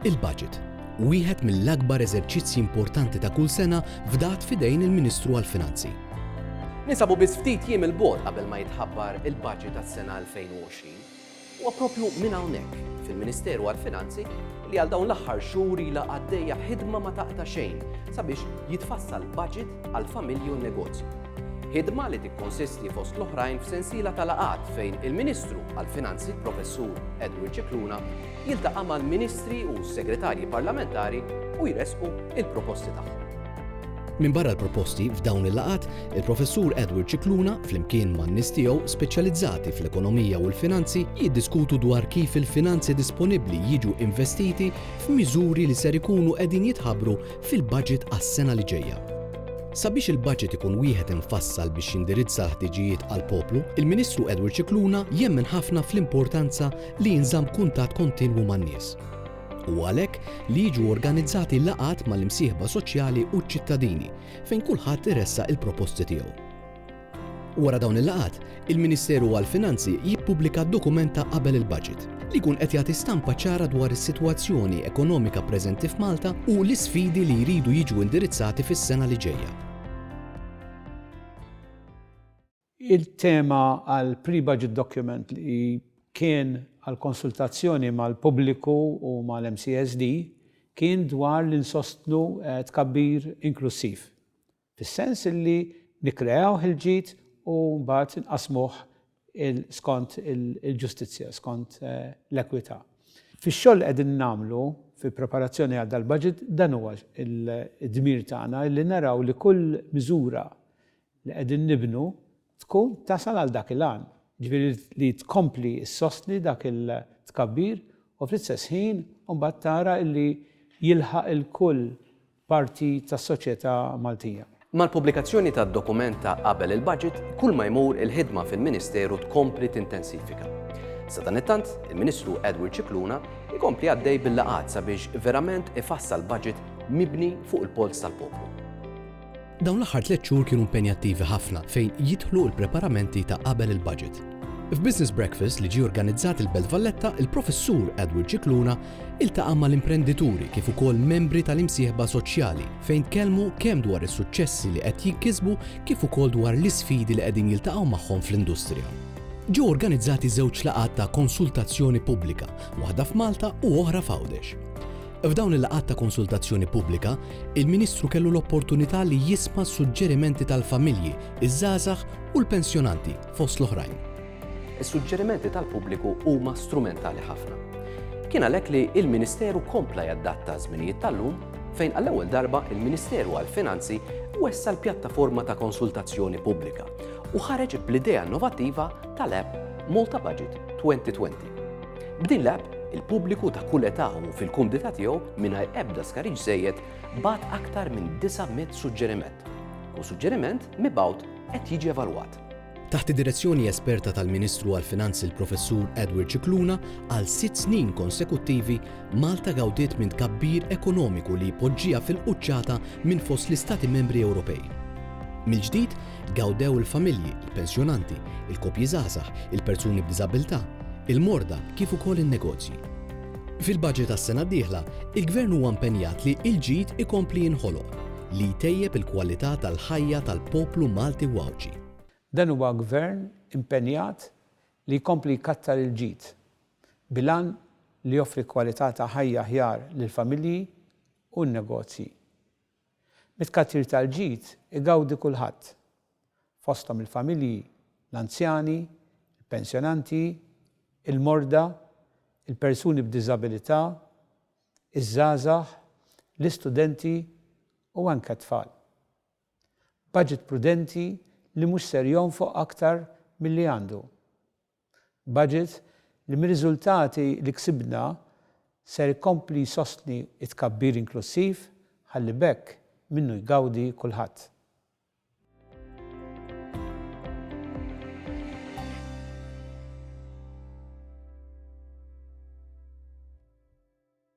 Il-budget, wieħed mill-akbar eżerċizzji importanti ta' kull sena f'dat fidejn il-Ministru għall-Finanzi. Ninsabu biss ftit jiem il-bogħod qabel ma jitħabbar il-budget tas-sena 2020 u proprju minn hawnhekk fil-Ministeru għall-Finanzi li għal dawn l-aħħar xhur ilha għaddejja ħidma ma taqta' xejn sabiex jitfassal budget għall-familji u n-negozju. Ħidma li tikkonsisti fost l-oħrajn f'sensiela ta' laqgħat fejn il-Ministru għall-Finanzi Professur Edward Cicluna jiltaqa' mal-Ministri u s-Segretarji Parlamentari u jresqu il-proposti tagħhom. Min barra l-proposti f'dawn il-laqgħat, il-Professur Edward Cicluna flimkien man-nies tiegħu speċjalizzati fl-ekonomija u l-finanzi jiddiskutu dwar kif il-finanzi disponibbli jiġu investiti f'miżuri li ser ikunu qegħdin jitħabbru fil-budget għas-sena li ġejja. Sabiex il-budget ikun wieħed infassal biex jindirizza ħtiġijiet għall-poplu, il-Ministru Edward Cicluna jemmen ħafna fl-importanza li jinżamm kuntatt kontinwu man-nies. U għalhekk li jiġu organizzati laqgħat mal-imsieħba soċjali u ċ-ċittadini fejn kulħadd iressaq il-proposti tiegħu. Wara dawn il-laqgħat, il-Ministeru għall-Finanzi jippubblika dokumenta qabel il-budget li jkun qed jagħti stampa ċara dwar is-sitwazzjoni ekonomika preżenti f'Malta u l-isfidi li jridu jiġu indirizzati fis-sena li ġejja. Il-tema għal pre-budget document li kien għal konsultazzjoni mal-pubbliku u mal-MCSD kien dwar li nsostnu tkabbir inklusiv. Fis-sens li nikreaw il-ġid u mbagħad inqasmuh skont il-ġustizzja, skont l-ekwità. Fix-xogħol qegħdin nagħmlu fil-preparazzjoni għal dal-budget dan huwa d-dmir tagħna li naraw li kull miżura li qegħdin nibnu tkun tasal għal dak il-għan. Ġifieri li tkompli ssostni dak il-tkabbir u fl-istess ħin mbagħad tara li jilħaq il-kull parti tas-soċjetà Maltija. Mal-pubblikazzjoni tad-dokumenta qabel il-budget, kull ma jmur il-ħidma fil-Ministeru tkompli tintensifika. Sa dan it-tant, il-Ministru Edward Cicluna jkompli għaddej bil-laqgħat sabiex verament ifassal budget mibni fuq il-polz tal-poplu. Dawn l-aħħar 3 xhur kienu impenjattivi ħafna fejn jidħlu l-preparamenti ta' qabel il-budget. F'Business Breakfast li ġie organizzat il-Belt Valletta, il-Professur Edward Cicluna iltaqa' mal-imprendituri kif ukoll membri tal-imsieħba soċjali fejn tkellmu kemm dwar is-suċċessi li qed jinkisbu kif ukoll dwar l-isfidi li qegħdin jiltaqgħu magħhom fl-industrija. Ġew organizzati żewġ laqgħat ta' konsultazzjoni pubblika, waħda f'Malta u oħra f'Għawdex. F'dawn il-laqgħat ta' konsultazzjoni pubblika, il-Ministru kellu l-opportunità li jisma' suġġerimenti tal-familji, iż-żgħażagħ u l-pensjonanti fost l-oħrajn. Is-suġġerimenti tal-pubbliku huma strumentali ħafna. Kien għalhekk li l-Ministeru kompla jaddatta żminijiet tal-lum fejn għall-ewwel darba il-Ministeru għall-Finanzi wessa l-pjattaforma ta' konsultazzjoni pubblika u ħareġ bl-idea innovattiva tal-app Malta Budget 2020. B'din l-app, il-pubbliku ta' kull età u fil-kumdità tiegħu mingħajr ebda skariġ żejjed bagħat aktar minn 900 suġġeriment. U suġġeriment mibgħut qed jiġi evalwat. Taħt id-direzzjoni esperta tal-Ministru għall-Finanzi il-Professur Edward Cicluna għal 6 snin konsekuttivi Malta gawdiet minn tkabbir ekonomiku li jpoġġiha fil-quċċata minn fost l-Istati Membri Ewropej. Mill-ġdid gawdew il-familji, il-pensjonanti, il-koppji żgħażagħ, il-persuni b'diżabilità, il-morda kif ukoll in-negozji. Fil-budget tas-sena d-dieħla, il-Gvern huwa impenjat li l-ġid ikompli jinħoloq li jtejjeb il-kwalità tal-ħajja tal-poplu Malti Wawċi. Dan huwa gvern impenjat li jkompli jkattar il-ġid bilan li joffri kwalità ta' ħajja aħjar lill-familji u n-negozji. Mit-tkattir tal-ġid igawdi kulħadd, fosthom il-familji, l-anzjani, il-pensjonanti, il-morda, il-persuni b'diżabilità, iż-żgħażagħ, l-istudenti u anke t-tfal. Budget prudenti li mhux ser jonfoq aktar milli għandu. Budget li mir-riżultati li ksibna ser ikompli jsostni t-tkabbir inklusiv ħalli bekk minnu jgawdi kulħadd.